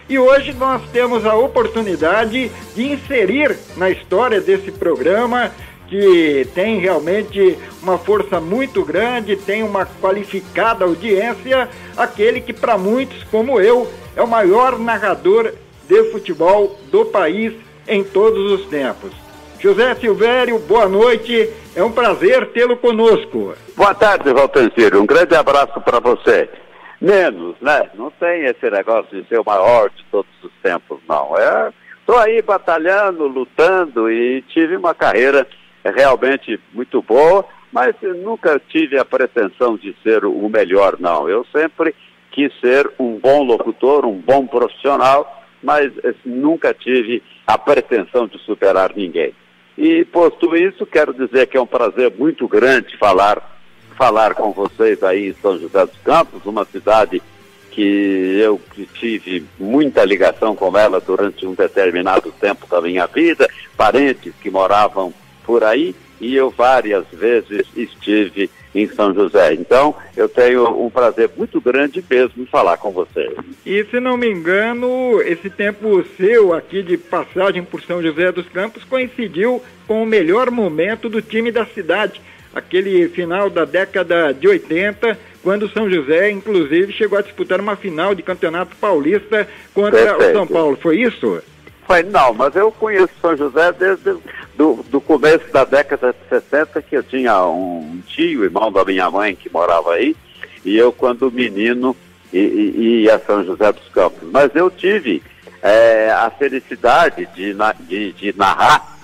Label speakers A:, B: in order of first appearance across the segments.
A: E hoje nós temos a oportunidade de inserir na história desse programa, que tem realmente uma força muito grande, tem uma qualificada audiência, aquele que para muitos, como eu, é o maior narrador de futebol do país em todos os tempos. José Silvério, boa noite, é um prazer tê-lo conosco.
B: Boa tarde, Valtencírio, um grande abraço para você. Menos, né? Não tem esse negócio de ser o maior de todos os tempos, não. Estou aí batalhando, lutando e tive uma carreira realmente muito boa, mas nunca tive a pretensão de ser o melhor, não. Eu sempre quis ser um bom locutor, um bom profissional, mas nunca tive a pretensão de superar ninguém. E posto isso, quero dizer que é um prazer muito grande falar com vocês aí em São José dos Campos, uma cidade que eu tive muita ligação com ela durante um determinado tempo da minha vida, parentes que moravam por aí, e eu várias vezes estive em São José. Então, eu tenho um prazer muito grande mesmo em falar com vocês.
A: E, se não me engano, esse tempo seu aqui de passagem por São José dos Campos coincidiu com o melhor momento do time da cidade, aquele final da década de 80, quando o São José, inclusive, chegou a disputar uma final de Campeonato Paulista contra o São Paulo. Foi isso?
B: Não, mas eu conheço São José desde do começo da década de 60, que eu tinha um tio, irmão da minha mãe, que morava aí, e eu, quando menino, ia a São José dos Campos. Mas eu tive a felicidade de narrar,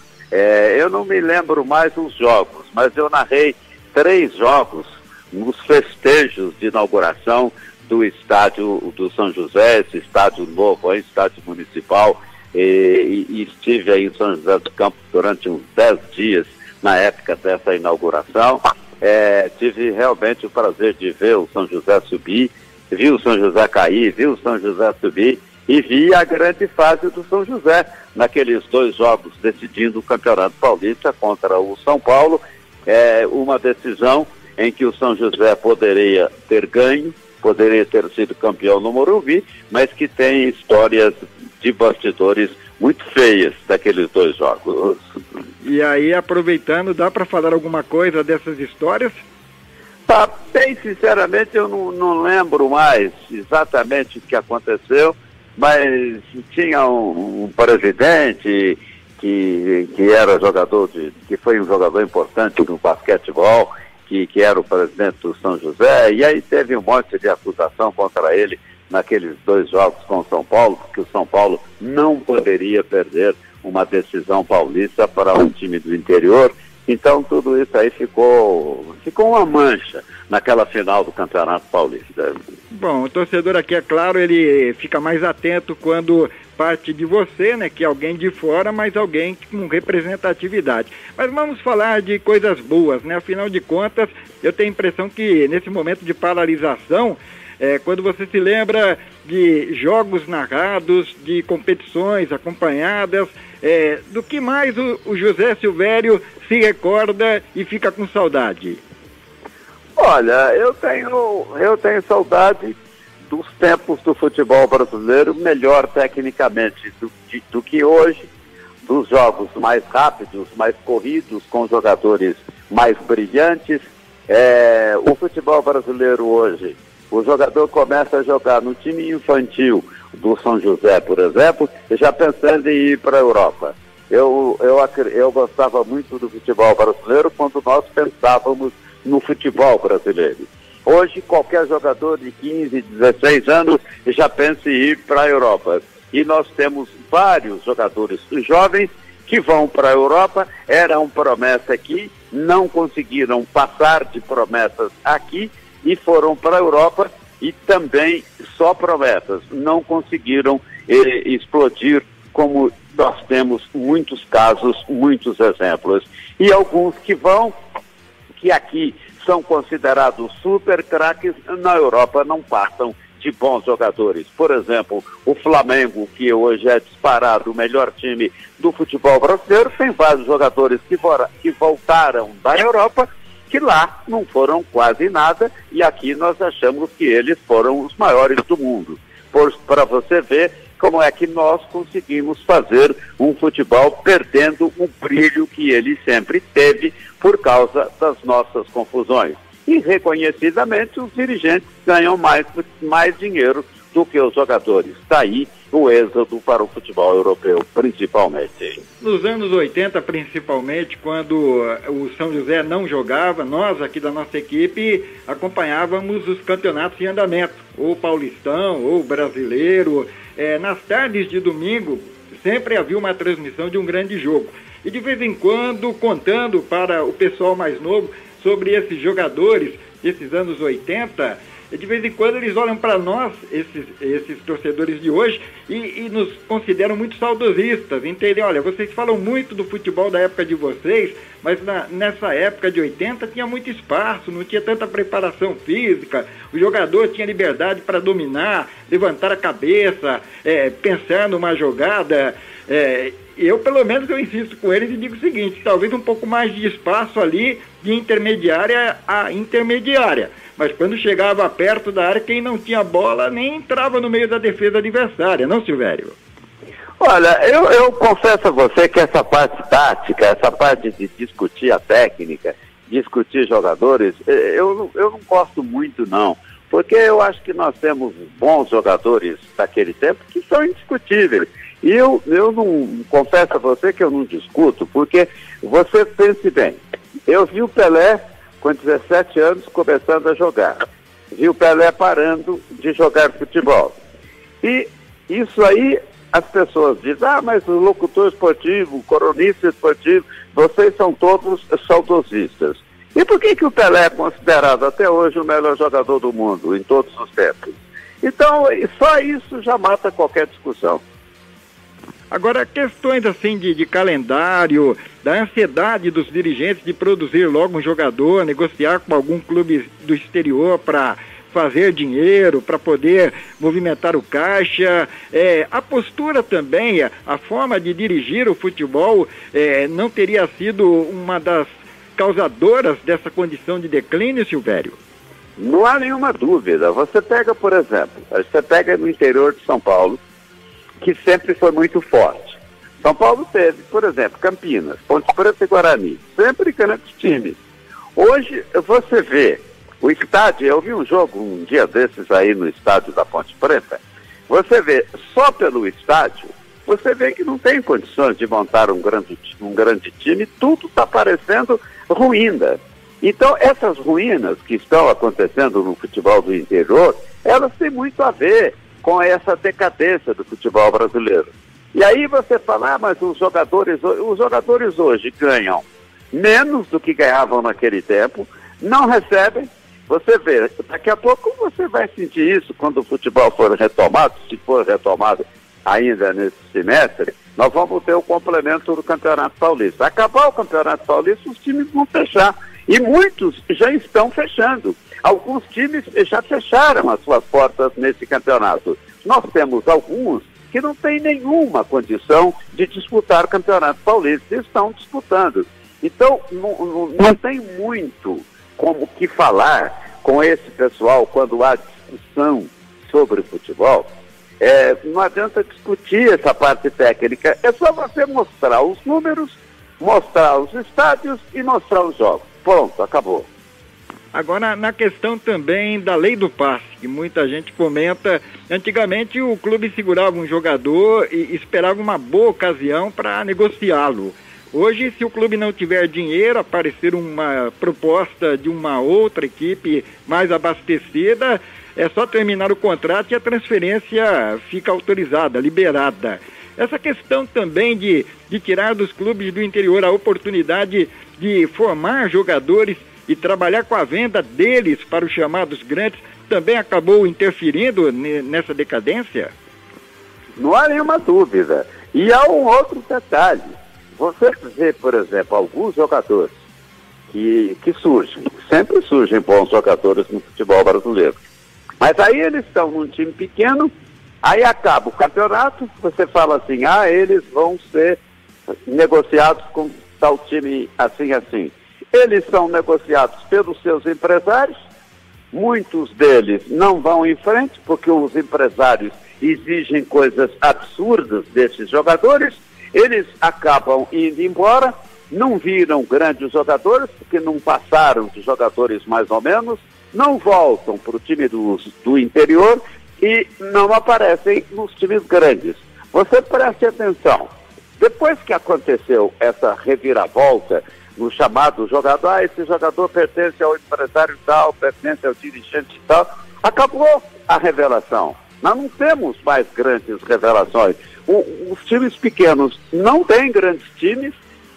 B: eu não me lembro mais os jogos, mas eu narrei 3 jogos nos festejos de inauguração do estádio do São José, esse estádio novo, estádio municipal, e estive aí em São José dos Campos durante uns 10 dias na época dessa inauguração. Tive realmente o prazer de ver o São José subir, vi o São José cair, vi o São José subir e vi a grande fase do São José naqueles 2 jogos decidindo o Campeonato Paulista contra o São Paulo, uma decisão em que o São José poderia ter ganho, poderia ter sido campeão no Morumbi, mas que tem histórias de bastidores muito feias daqueles 2 jogos.
A: E aí, aproveitando, dá para falar alguma coisa dessas histórias?
B: Bem sinceramente, eu não lembro mais exatamente o que aconteceu, mas tinha um presidente que era jogador, que foi um jogador importante no basquetebol, que era o presidente do São José, e aí teve um monte de acusação contra ele naqueles 2 jogos com o São Paulo, porque o São Paulo não poderia perder uma decisão paulista para um time do interior. Então tudo isso aí ficou uma mancha naquela final do Campeonato Paulista.
A: Bom, o torcedor aqui, é claro, ele fica mais atento quando parte de você, né, que é alguém de fora, mas alguém com representatividade. Mas vamos falar de coisas boas, né? Afinal de contas, eu tenho a impressão que nesse momento de paralisação, quando você se lembra de jogos narrados, de competições acompanhadas, do que mais o José Silvério se recorda e fica com saudade?
B: Olha, eu tenho saudade dos tempos do futebol brasileiro melhor tecnicamente do que hoje, dos jogos mais rápidos, mais corridos, com jogadores mais brilhantes. O futebol brasileiro hoje, o jogador começa a jogar no time infantil do São José, por exemplo, já pensando em ir para a Europa. Eu gostava muito do futebol brasileiro quando nós pensávamos no futebol brasileiro. Hoje, qualquer jogador de 15, 16 anos já pensa em ir para a Europa. E nós temos vários jogadores jovens que vão para a Europa, eram promessa aqui, não conseguiram passar de promessas aqui e foram para a Europa e também só promessas, não conseguiram explodir, como nós temos muitos casos, muitos exemplos. E alguns que vão, que aqui são considerados super craques, na Europa não passam de bons jogadores. Por exemplo, o Flamengo, que hoje é disparado o melhor time do futebol brasileiro, tem vários jogadores que voltaram da Europa, que lá não foram quase nada, e aqui nós achamos que eles foram os maiores do mundo. Para você ver como é que nós conseguimos fazer um futebol perdendo o brilho que ele sempre teve por causa das nossas confusões. E, reconhecidamente, os dirigentes ganham mais dinheiro do que os jogadores. Daí o êxodo para o futebol europeu, principalmente.
A: Nos anos 80, principalmente, quando o São José não jogava, nós aqui da nossa equipe acompanhávamos os campeonatos em andamento, ou paulistão, ou brasileiro. Nas tardes de domingo, sempre havia uma transmissão de um grande jogo. E de vez em quando, contando para o pessoal mais novo sobre esses jogadores desses anos 80, de vez em quando eles olham para nós, esses torcedores de hoje, e nos consideram muito saudosistas, entendem? Olha, vocês falam muito do futebol da época de vocês, mas nessa época de 80 tinha muito espaço, não tinha tanta preparação física, o jogador tinha liberdade para dominar, levantar a cabeça, pensar numa jogada. Eu, pelo menos, eu insisto com eles e digo o seguinte: talvez um pouco mais de espaço ali, de intermediária a intermediária. Mas quando chegava perto da área, quem não tinha bola nem entrava no meio da defesa adversária, não, Silvério?
B: Olha, eu confesso a você que essa parte tática, essa parte de discutir a técnica, discutir jogadores, eu não gosto muito, não. Porque eu acho que nós temos bons jogadores daquele tempo que são indiscutíveis. E eu não confesso a você que eu não discuto, porque você pense bem, eu vi o Pelé com 17 anos começando a jogar, vi o Pelé parando de jogar futebol. E isso aí as pessoas dizem: mas o locutor esportivo, o cronista esportivo, vocês são todos saudosistas. E por que o Pelé é considerado até hoje o melhor jogador do mundo, em todos os tempos? Então, só isso já mata qualquer discussão.
A: Agora, questões assim de calendário, da ansiedade dos dirigentes de produzir logo um jogador, negociar com algum clube do exterior para fazer dinheiro, para poder movimentar o caixa, a postura também, a forma de dirigir o futebol não teria sido uma das causadoras dessa condição de declínio, Silvério?
B: Não há nenhuma dúvida. Você pega, por exemplo, no interior de São Paulo, que sempre foi muito forte. São Paulo teve, por exemplo, Campinas, Ponte Preta e Guarani, sempre grandes times. Hoje, você vê o estádio, eu vi um jogo um dia desses aí no estádio da Ponte Preta, você vê, só pelo estádio, você vê que não tem condições de montar um grande time, tudo está parecendo ruína. Então, essas ruínas que estão acontecendo no futebol do interior, elas têm muito a ver com essa decadência do futebol brasileiro. E aí você fala: mas os jogadores hoje ganham menos do que ganhavam naquele tempo, não recebem. Você vê, daqui a pouco você vai sentir isso quando o futebol for retomado, se for retomado ainda nesse semestre, nós vamos ter o complemento do Campeonato Paulista. Acabar o Campeonato Paulista, os times vão fechar. E muitos já estão fechando. Alguns times já fecharam as suas portas nesse campeonato. Nós temos alguns que não têm nenhuma condição de disputar o Campeonato Paulista, estão disputando. Então, não tem muito como que falar com esse pessoal quando há discussão sobre futebol. Não adianta discutir essa parte técnica, é só você mostrar os números, mostrar os estádios e mostrar os jogos. Pronto, acabou.
A: Agora, na questão também da lei do passe, que muita gente comenta, antigamente o clube segurava um jogador e esperava uma boa ocasião para negociá-lo. Hoje, se o clube não tiver dinheiro, aparecer uma proposta de uma outra equipe mais abastecida, é só terminar o contrato e a transferência fica autorizada, liberada. Essa questão também de tirar dos clubes do interior a oportunidade de formar jogadores e trabalhar com a venda deles para os chamados grandes, também acabou interferindo nessa decadência?
B: Não há nenhuma dúvida. E há um outro detalhe. Você vê, por exemplo, alguns jogadores que surgem, sempre surgem bons jogadores no futebol brasileiro. Mas aí eles estão num time pequeno, aí acaba o campeonato, você fala assim: eles vão ser negociados com tal time assim, assim. Eles são negociados pelos seus empresários, muitos deles não vão em frente, porque os empresários, exigem coisas absurdas desses jogadores, eles acabam indo embora, não viram grandes jogadores, porque não passaram de jogadores mais ou menos, não voltam para o time do interior e não aparecem nos times grandes. Você preste atenção, depois que aconteceu essa reviravolta no chamado jogador, esse jogador pertence ao empresário tal, pertence ao dirigente tal, acabou a revelação. Nós não temos mais grandes revelações. Os times pequenos não têm grandes times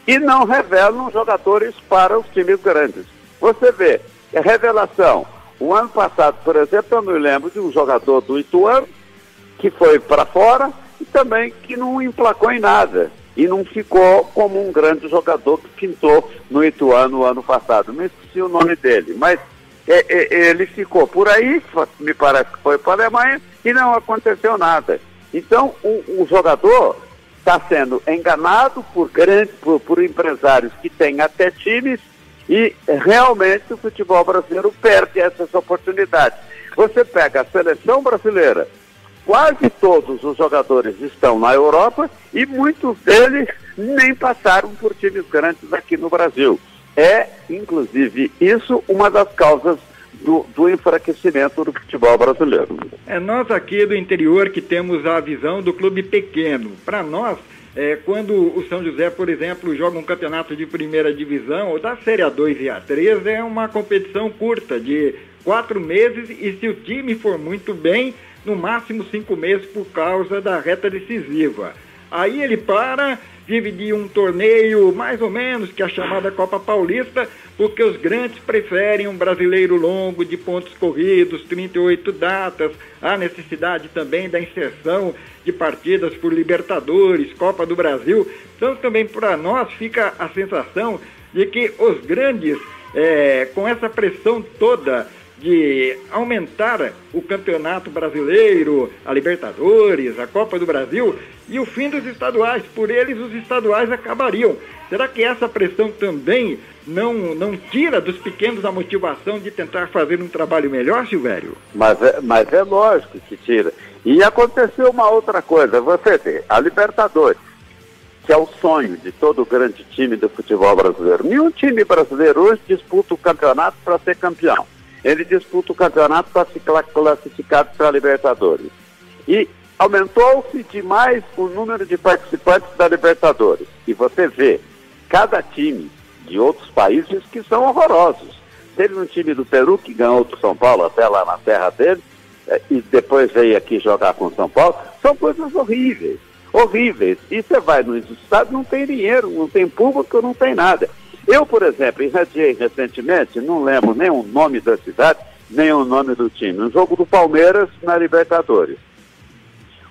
B: e não revelam jogadores para os times grandes. Você vê, a revelação. O ano passado, por exemplo, eu me lembro de um jogador do Ituano que foi para fora e também que não emplacou em nada. E não ficou como um grande jogador que pintou no Ituano no ano passado. Não esqueci o nome dele, mas ele ficou por aí, me parece que foi para a Alemanha, e não aconteceu nada. Então, o jogador está sendo enganado por empresários que têm até times, e realmente o futebol brasileiro perde essas oportunidades. Você pega a seleção brasileira, quase todos os jogadores estão na Europa e muitos deles nem passaram por times grandes aqui no Brasil. É, inclusive, isso uma das causas do enfraquecimento do futebol brasileiro.
A: É nós aqui do interior que temos a visão do clube pequeno. Para nós, quando o São José, por exemplo, joga um campeonato de primeira divisão, ou da Série A2 e A3, é uma competição curta, de 4 meses, e se o time for muito bem, no máximo 5 meses por causa da reta decisiva. Aí ele vive de um torneio mais ou menos, que é a chamada Copa Paulista, porque os grandes preferem um brasileiro longo de pontos corridos, 38 datas, há necessidade também da inserção de partidas por Libertadores, Copa do Brasil. Então também para nós fica a sensação de que os grandes, com essa pressão toda de aumentar o campeonato brasileiro, a Libertadores, a Copa do Brasil e o fim dos estaduais. Por eles, os estaduais acabariam. Será que essa pressão também não tira dos pequenos a motivação de tentar fazer um trabalho melhor, Silvério?
B: Mas é lógico que tira. E aconteceu uma outra coisa. Você vê, a Libertadores, que é o sonho de todo grande time do futebol brasileiro. Nenhum time brasileiro hoje disputa o campeonato para ser campeão. Ele disputa o campeonato para ficar classificado para a Libertadores. E aumentou-se demais o número de participantes da Libertadores. E você vê cada time de outros países que são horrorosos. Teve um time do Peru que ganhou do São Paulo até lá na terra dele, e depois veio aqui jogar com o São Paulo. São coisas horríveis, horríveis. E você vai nos estados, não tem dinheiro, não tem público, não tem nada. Eu, por exemplo, irradiei recentemente, não lembro nem o nome da cidade, nem o nome do time, um jogo do Palmeiras na Libertadores.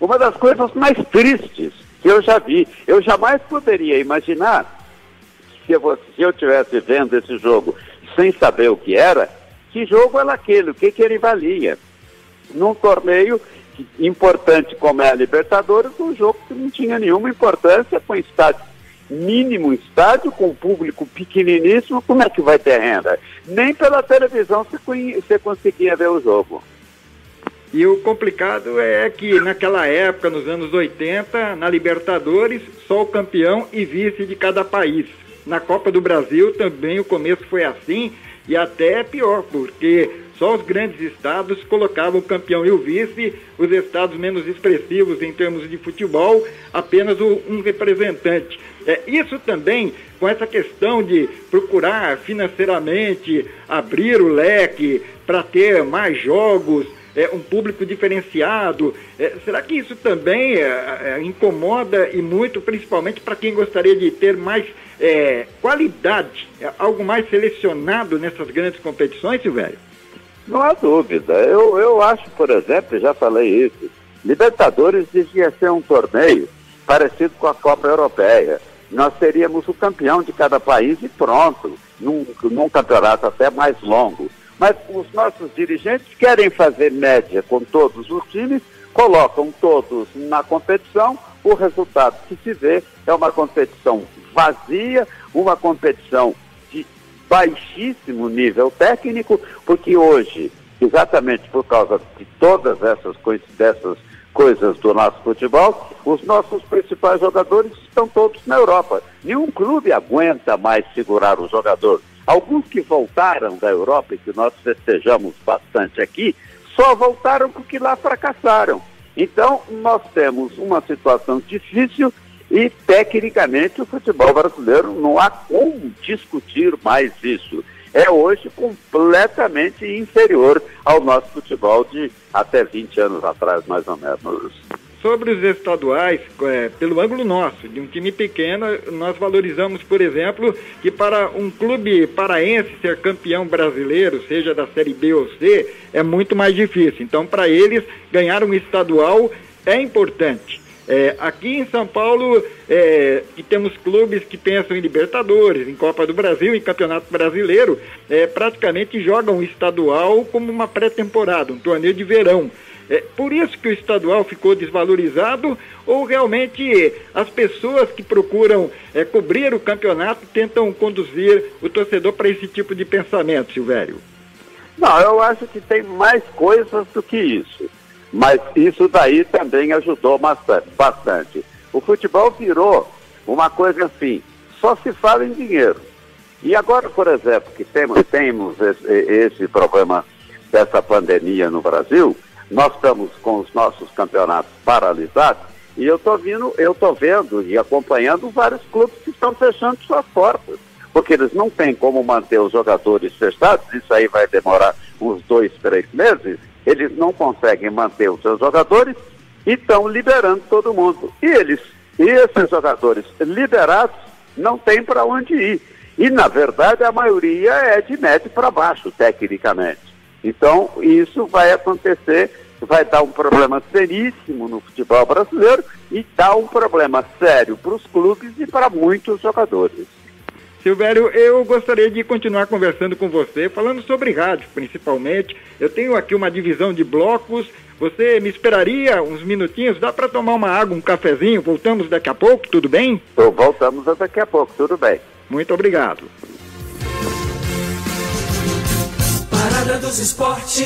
B: Uma das coisas mais tristes que eu já vi, eu jamais poderia imaginar, se eu estivesse vendo esse jogo sem saber o que era, que jogo era aquele, o que ele valia. Num torneio importante como é a Libertadores, um jogo que não tinha nenhuma importância, com mínimo estádio, com público pequeniníssimo, como é que vai ter renda? Nem pela televisão você conseguia ver o jogo.
A: E o complicado é que naquela época, nos anos 80, na Libertadores, só o campeão e vice de cada país. Na Copa do Brasil também o começo foi assim, e até pior, porque só os grandes estados colocavam o campeão e o vice, os estados menos expressivos em termos de futebol, apenas um representante. Isso também, com essa questão de procurar financeiramente abrir o leque para ter mais jogos, um público diferenciado, será que isso também incomoda e muito, principalmente para quem gostaria de ter mais qualidade, algo mais selecionado nessas grandes competições, Silvério?
B: Não há dúvida. Eu acho, por exemplo, já falei isso, Libertadores devia ser um torneio parecido com a Copa Europeia. Nós teríamos o campeão de cada país e pronto, num campeonato até mais longo. Mas os nossos dirigentes querem fazer média com todos os times, colocam todos na competição, o resultado que se vê é uma competição vazia, uma competição de baixíssimo nível técnico, porque hoje, exatamente por causa de todas essas coisas do nosso futebol, os nossos principais jogadores estão todos na Europa. Nenhum clube aguenta mais segurar o jogador. Alguns que voltaram da Europa e que nós festejamos bastante aqui, só voltaram porque lá fracassaram. Então, nós temos uma situação difícil e, tecnicamente, o futebol brasileiro não há como discutir mais isso. É hoje completamente inferior ao nosso futebol de até 20 anos atrás, mais ou menos.
A: Sobre os estaduais, pelo ângulo nosso, de um time pequeno, nós valorizamos, por exemplo, que para um clube paraense ser campeão brasileiro, seja da Série B ou C, é muito mais difícil. Então, para eles, ganhar um estadual é importante. Aqui em São Paulo, que temos clubes que pensam em Libertadores, em Copa do Brasil, em Campeonato Brasileiro, praticamente jogam o estadual como uma pré-temporada, um torneio de verão. Por isso que o estadual ficou desvalorizado, ou realmente as pessoas que procuram cobrir o campeonato tentam conduzir o torcedor para esse tipo de pensamento, Silvério?
B: Não, eu acho que tem mais coisas do que isso. Mas isso daí também ajudou bastante. O futebol virou uma coisa assim, só se fala em dinheiro. E agora, por exemplo, que temos esse problema dessa pandemia no Brasil, nós estamos com os nossos campeonatos paralisados e eu estou vendo e acompanhando vários clubes que estão fechando suas portas, porque eles não têm como manter os jogadores fechados, isso aí vai demorar uns 2, 3 meses, eles não conseguem manter os seus jogadores e estão liberando todo mundo. E esses jogadores liberados não têm para onde ir. E, na verdade, a maioria é de médio para baixo, tecnicamente. Então, isso vai acontecer, vai dar um problema seríssimo no futebol brasileiro e dá um problema sério para os clubes e para muitos jogadores.
A: Silvério, eu gostaria de continuar conversando com você, falando sobre rádio, principalmente. Eu tenho aqui uma divisão de blocos. Você me esperaria uns minutinhos? Dá para tomar uma água, um cafezinho? Voltamos daqui a pouco, tudo bem?
B: Voltamos daqui a pouco, tudo bem.
A: Muito obrigado.
C: Parada dos Esportes.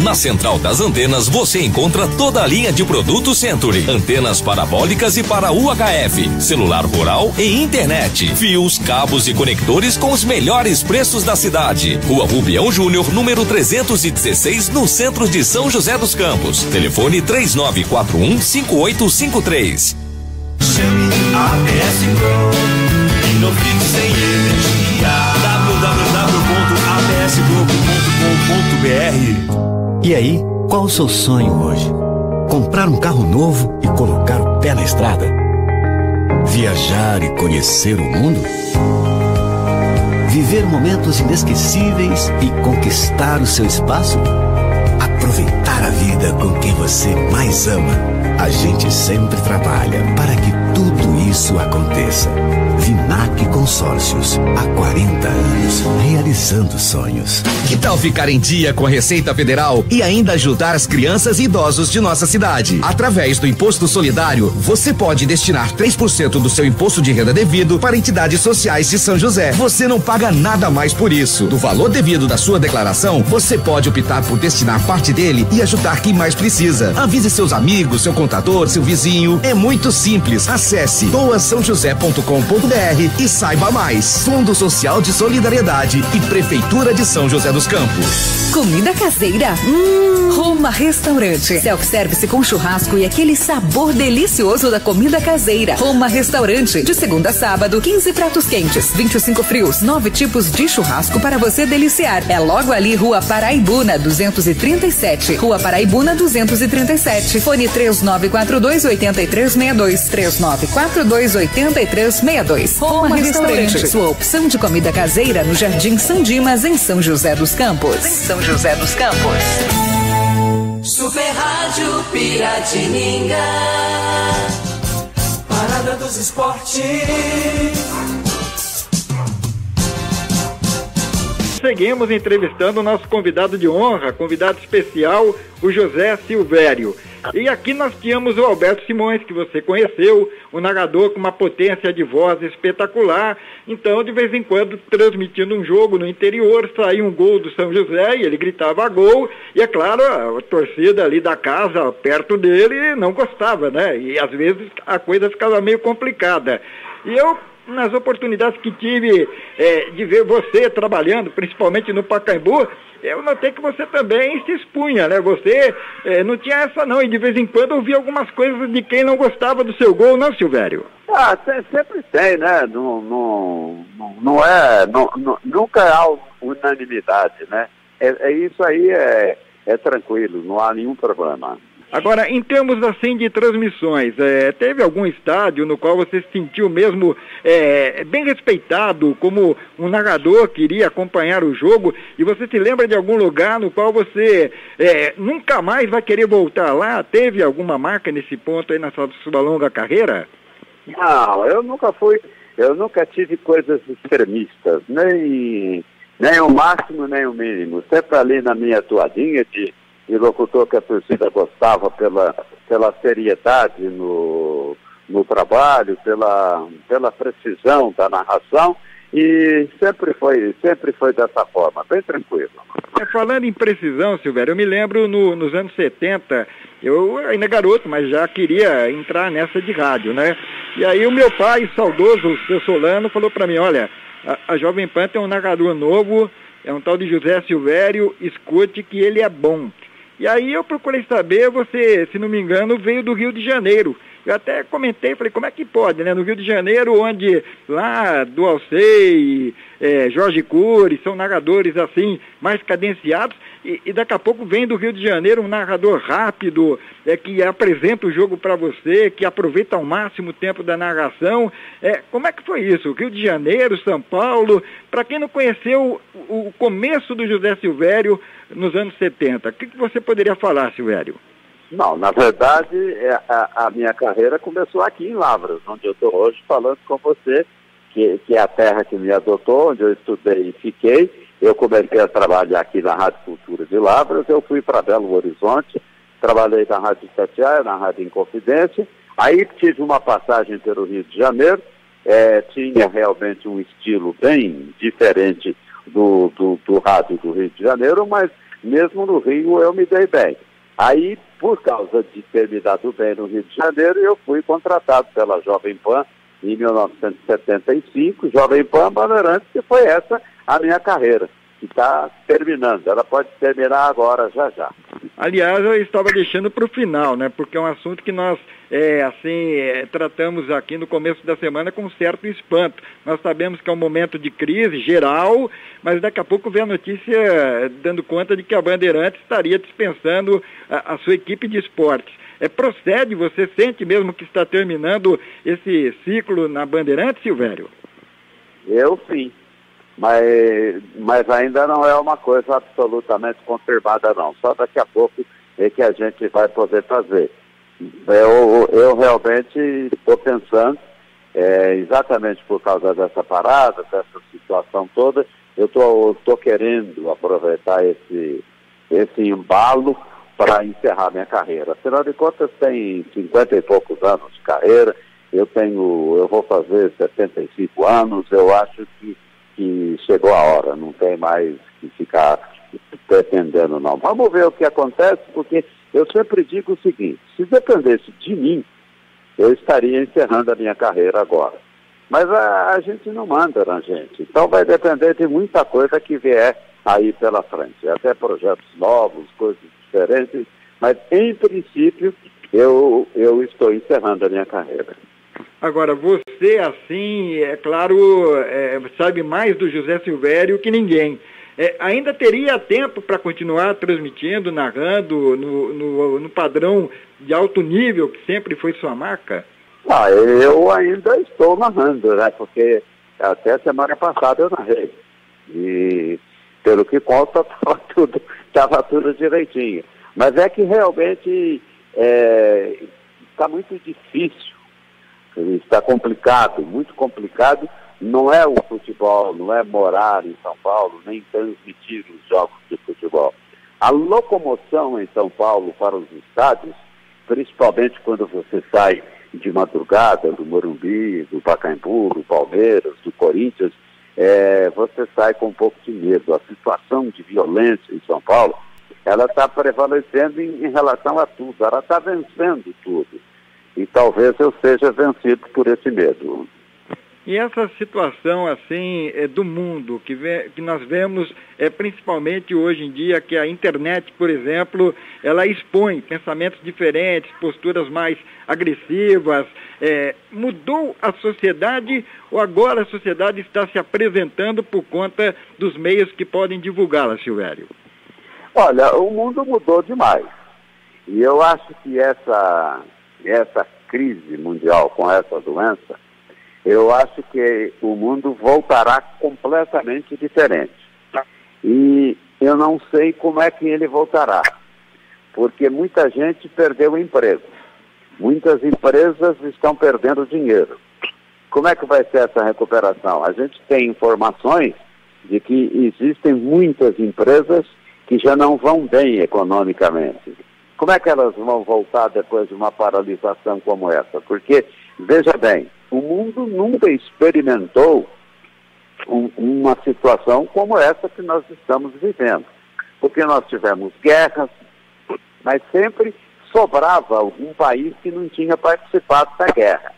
D: Na Central das Antenas você encontra toda a linha de produtos Century, antenas parabólicas e para UHF, celular rural e internet, fios, cabos e conectores com os melhores preços da cidade. Rua Rubião Júnior, número 316, no centro de São José dos Campos. Telefone 3941-5853.
C: Chame a ABS Group e não fique sem energia. www.absgroup.com.br.
E: E aí, qual o seu sonho hoje? Comprar um carro novo e colocar o pé na estrada? Viajar e conhecer o mundo? Viver momentos inesquecíveis e conquistar o seu espaço? Aproveitar a vida com quem você mais ama? A gente sempre trabalha para que tudo isso aconteça. Vinac Consórcios, há 40 anos, realizando sonhos.
F: Que tal ficar em dia com a Receita Federal e ainda ajudar as crianças e idosos de nossa cidade? Através do Imposto Solidário, você pode destinar 3% do seu imposto de renda devido para entidades sociais de São José. Você não paga nada mais por isso. Do valor devido da sua declaração, você pode optar por destinar parte dele e ajudar quem mais precisa. Avise seus amigos, seu contador, seu vizinho. É muito simples. Acesse doasaojosé.com.br e saiba mais. Fundo Social de Solidariedade e Prefeitura de São José dos Campos.
G: Comida caseira? Roma Restaurante. Self-service com churrasco e aquele sabor delicioso da comida caseira. Roma Restaurante. De segunda a sábado, 15 pratos quentes, 25 frios, 9 tipos de churrasco para você deliciar. É logo ali, Rua Paraibuna, 237. Rua Paraibuna, 237. Fone 3942-8362. 3942-8362. Roma Restaurante. Sua opção de comida caseira no Jardim São Dimas, em São José dos Campos.
C: Super Rádio Piratininga. Parada dos Esportes.
A: seguimos entrevistando o nosso convidado de honra, convidado especial, o José Silvério. E aqui nós tínhamos o Alberto Simões, que você conheceu, um narrador com uma potência de voz espetacular. Então, de vez em quando, transmitindo um jogo no interior, saía um gol do São José e ele gritava gol. E, é claro, a torcida ali da casa, perto dele, não gostava, né? E, às vezes, a coisa ficava meio complicada. E eu, nas oportunidades que tive de ver você trabalhando, principalmente no Pacaembu, eu notei que você também se expunha, né? Você não tinha essa não, e de vez em quando eu via algumas coisas de quem não gostava do seu gol, não, Silvério?
B: Sempre tem, né? Nunca há unanimidade, né? Isso aí é tranquilo, não há nenhum problema.
A: Agora, em termos assim de transmissões, teve algum estádio no qual você se sentiu mesmo bem respeitado, como um narrador que iria acompanhar o jogo, e você se lembra de algum lugar no qual você nunca mais vai querer voltar lá? Teve alguma marca nesse ponto aí na sua longa carreira?
B: Não, eu nunca tive coisas extremistas, nem o máximo, nem o mínimo. Sempre ali na minha toadinha de locutor que a torcida gostava pela seriedade no trabalho, pela precisão da narração, e sempre foi dessa forma, bem tranquilo.
A: Falando em precisão, Silvério, eu me lembro nos anos 70, eu ainda garoto, mas já queria entrar nessa de rádio, né? E aí o meu pai, saudoso, o seu Solano, falou para mim, olha, a Jovem Pan tem um narrador novo, é um tal de José Silvério, escute que ele é bom. E aí eu procurei saber, você, se não me engano, veio do Rio de Janeiro. Eu até comentei, falei, como é que pode, né? No Rio de Janeiro, onde lá do Alcei, Jorge Cury, são narradores assim, mais cadenciados, e daqui a pouco vem do Rio de Janeiro um narrador rápido, que apresenta o jogo para você, que aproveita ao máximo o tempo da narração. Como é que foi isso? Rio de Janeiro, São Paulo, para quem não conheceu o começo do José Silvério nos anos 70, o que você poderia falar, Silvério?
B: Não, na verdade, a minha carreira começou aqui em Lavras, onde eu estou hoje falando com você, que é a terra que me adotou, onde eu estudei e fiquei. Eu comecei a trabalhar aqui na Rádio Cultura de Lavras, eu fui para Belo Horizonte, trabalhei na Rádio Itatiaia, na Rádio Inconfidência, aí tive uma passagem pelo Rio de Janeiro, tinha realmente um estilo bem diferente do rádio do Rio de Janeiro, mas mesmo no Rio eu me dei bem. Aí, por causa de ter me dado bem no Rio de Janeiro, eu fui contratado pela Jovem Pan em 1975, Jovem Pan Bandeirantes, que foi essa a minha carreira, que está terminando. Ela pode terminar agora, já já.
A: Aliás, eu estava deixando para o final, né? Porque é um assunto que nós, tratamos aqui no começo da semana com um certo espanto. Nós sabemos que é um momento de crise geral, mas daqui a pouco vem a notícia dando conta de que a Bandeirantes estaria dispensando a sua equipe de esportes. Procede, você sente mesmo que está terminando esse ciclo na Bandeirantes, Silvério?
B: Eu sim. Mas ainda não é uma coisa absolutamente confirmada, não. Só daqui a pouco é que a gente vai poder fazer. Eu realmente estou pensando, exatamente por causa dessa parada, dessa situação toda, eu estou querendo aproveitar esse embalo para encerrar minha carreira. Afinal de contas, tem 50 e poucos anos de carreira, eu vou fazer 75 anos, eu acho que chegou a hora, não tem mais que ficar pretendendo, não. Vamos ver o que acontece, porque eu sempre digo o seguinte, se dependesse de mim, eu estaria encerrando a minha carreira agora. Mas a gente não manda na gente, então vai depender de muita coisa que vier aí pela frente, até projetos novos, coisas diferentes, mas em princípio eu estou encerrando a minha carreira.
A: Agora, você, assim, é claro, sabe mais do José Silvério que ninguém. Ainda teria tempo para continuar transmitindo, narrando no padrão de alto nível que sempre foi sua marca?
B: Eu ainda estou narrando, né? Porque até semana passada eu narrei. E pelo que conta, estava tudo direitinho. Mas é que realmente está muito difícil. Está complicado, muito complicado, não é o futebol, não é morar em São Paulo, nem transmitir os jogos de futebol. A locomoção em São Paulo para os estádios, principalmente quando você sai de madrugada, do Morumbi, do Pacaembu, do Palmeiras, do Corinthians, você sai com um pouco de medo. A situação de violência em São Paulo, ela está prevalecendo em relação a tudo, ela está vencendo tudo. E talvez eu seja vencido por esse medo.
A: E essa situação, assim, do mundo, que nós vemos, principalmente hoje em dia, que a internet, por exemplo, ela expõe pensamentos diferentes, posturas mais agressivas. Mudou a sociedade ou agora a sociedade está se apresentando por conta dos meios que podem divulgá-la, Silvério?
B: Olha, o mundo mudou demais. E eu acho que essa crise mundial com essa doença, eu acho que o mundo voltará completamente diferente. E eu não sei como é que ele voltará, porque muita gente perdeu o emprego. Muitas empresas estão perdendo dinheiro. Como é que vai ser essa recuperação? A gente tem informações de que existem muitas empresas que já não vão bem economicamente. Como é que elas vão voltar depois de uma paralisação como essa? Porque, veja bem, o mundo nunca experimentou uma situação como essa que nós estamos vivendo. Porque nós tivemos guerras, mas sempre sobrava algum país que não tinha participado da guerra.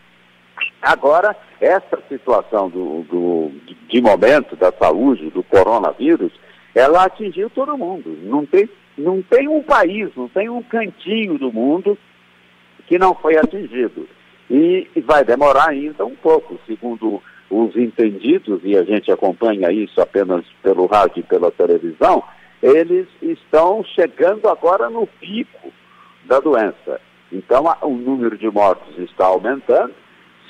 B: Agora, essa situação de momento da saúde, do coronavírus, ela atingiu todo mundo. Não tem um país, não tem um cantinho do mundo que não foi atingido. E vai demorar ainda um pouco, segundo os entendidos, e a gente acompanha isso apenas pelo rádio e pela televisão, eles estão chegando agora no pico da doença. Então, o número de mortos está aumentando,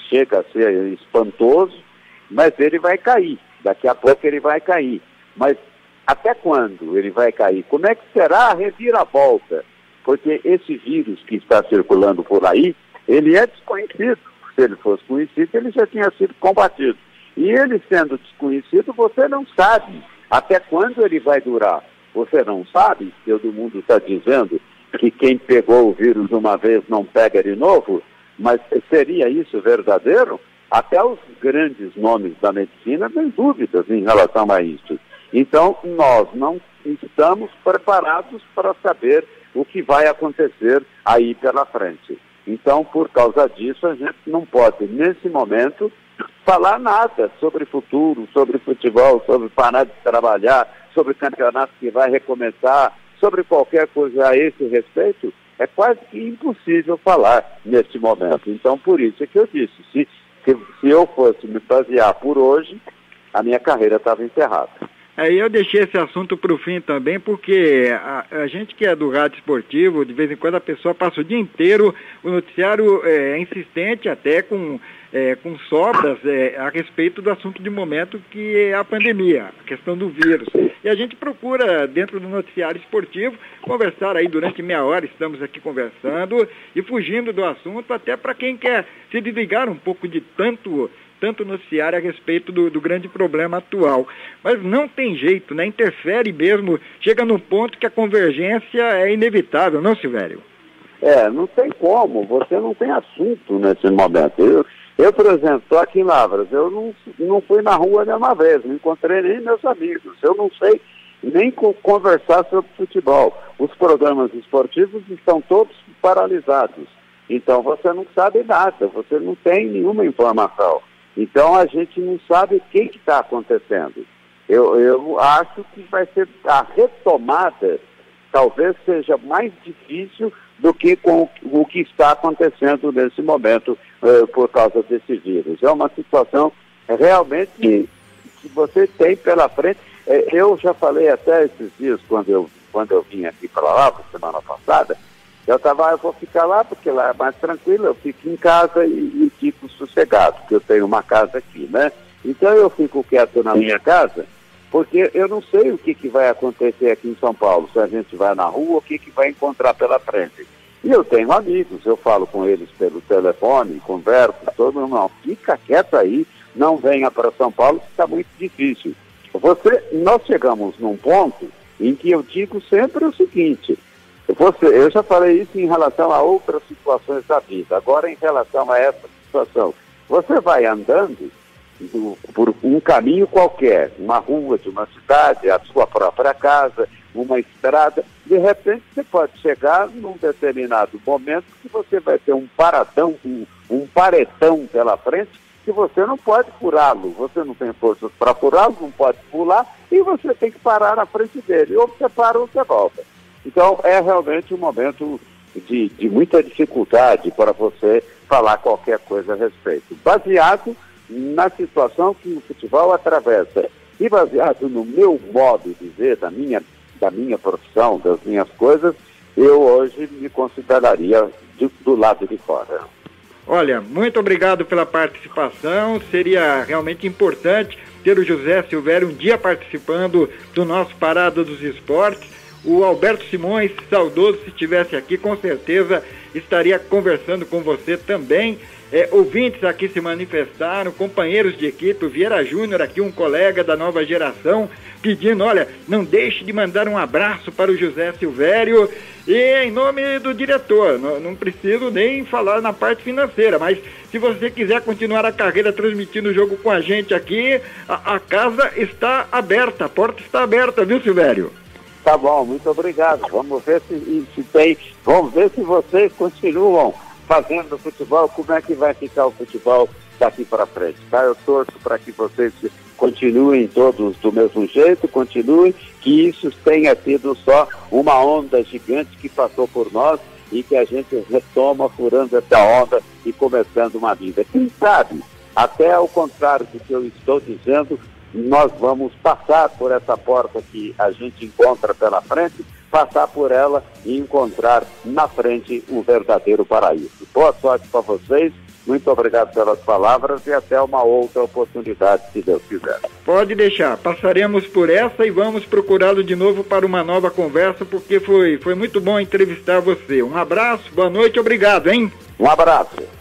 B: chega a ser espantoso, mas ele vai cair. Daqui a pouco ele vai cair. Mas até quando ele vai cair? Como é que será a reviravolta? Porque esse vírus que está circulando por aí, ele é desconhecido. Se ele fosse conhecido, ele já tinha sido combatido. E ele sendo desconhecido, você não sabe até quando ele vai durar. Você não sabe, todo mundo está dizendo que quem pegou o vírus uma vez não pega de novo, mas seria isso verdadeiro? Até os grandes nomes da medicina têm dúvidas em relação a isso. Então, nós não estamos preparados para saber o que vai acontecer aí pela frente. Então, por causa disso, a gente não pode, nesse momento, falar nada sobre futuro, sobre futebol, sobre parar de trabalhar, sobre campeonato que vai recomeçar, sobre qualquer coisa a esse respeito. É quase que impossível falar neste momento. Então, por isso é que eu disse, se eu fosse me basear por hoje, a minha carreira estava encerrada.
A: Aí eu deixei esse assunto para o fim também, porque a gente que é do rádio esportivo, de vez em quando a pessoa passa o dia inteiro, o noticiário é insistente até com sobras a respeito do assunto de momento que é a pandemia, a questão do vírus. E a gente procura, dentro do noticiário esportivo, conversar aí durante meia hora, estamos aqui conversando e fugindo do assunto, até para quem quer se desligar um pouco de tanto noticiário a respeito do grande problema atual. Mas não tem jeito, né? Interfere mesmo, chega num ponto que a convergência é inevitável, não, Silvério?
B: Não tem como, você não tem assunto nesse momento. Eu, por exemplo, estou aqui em Lavras, eu não fui na rua nenhuma vez, não encontrei nem meus amigos, eu não sei nem conversar sobre futebol. Os programas esportivos estão todos paralisados, então você não sabe nada, você não tem nenhuma informação. Então a gente não sabe o que está acontecendo. Eu acho que vai ser a retomada, talvez seja mais difícil do que com o que está acontecendo nesse momento por causa desse vírus. É uma situação realmente que você tem pela frente. Eu já falei até esses dias, quando eu vim aqui para lá, semana passada, eu vou ficar lá porque lá é mais tranquilo, eu fico em casa e fico sossegado, porque eu tenho uma casa aqui, né? Então eu fico quieto na minha casa, porque eu não sei o que vai acontecer aqui em São Paulo, se a gente vai na rua, o que vai encontrar pela frente. E eu tenho amigos, eu falo com eles pelo telefone, converso, todo mundo, não, fica quieto aí, não venha para São Paulo, está muito difícil. Nós chegamos num ponto em que eu digo sempre o seguinte, eu já falei isso em relação a outras situações da vida, agora em relação a essa situação, você vai andando por um caminho qualquer, uma rua de uma cidade, a sua própria casa, uma estrada, de repente você pode chegar num determinado momento que você vai ter um paradão, um paretão pela frente, que você não pode furá-lo, você não tem forças para furá-lo, não pode pular, e você tem que parar na frente dele, ou você para ou você volta. Então é realmente um momento de muita dificuldade para você falar qualquer coisa a respeito, baseado na situação que o futebol atravessa e baseado no meu modo de ver, da minha profissão, das minhas coisas, eu hoje me consideraria do lado de fora.
A: Olha, muito obrigado pela participação, seria realmente importante ter o José Silvério um dia participando do nosso Parada dos Esportes. O Alberto Simões, saudoso, se estivesse aqui, com certeza estaria conversando com você também. Ouvintes aqui se manifestaram, companheiros de equipe, o Vieira Júnior aqui, um colega da nova geração, pedindo, olha, não deixe de mandar um abraço para o José Silvério, e em nome do diretor, não preciso nem falar na parte financeira, mas se você quiser continuar a carreira transmitindo o jogo com a gente aqui, a casa está aberta, a porta está aberta, viu, Silvério?
B: Tá bom, muito obrigado. Vamos ver vamos ver se vocês continuam fazendo futebol, como é que vai ficar o futebol daqui para frente, tá? Eu torço para que vocês continuem todos do mesmo jeito, continuem, que isso tenha sido só uma onda gigante que passou por nós e que a gente retoma furando essa onda e começando uma vida. Quem sabe, até ao contrário do que eu estou dizendo, nós vamos passar por essa porta que a gente encontra pela frente, passar por ela e encontrar na frente um verdadeiro paraíso. Boa sorte para vocês, muito obrigado pelas palavras e até uma outra oportunidade, se Deus quiser.
A: Pode deixar, passaremos por essa e vamos procurá-lo de novo para uma nova conversa, porque foi muito bom entrevistar você. Um abraço, boa noite, obrigado, hein?
B: Um abraço.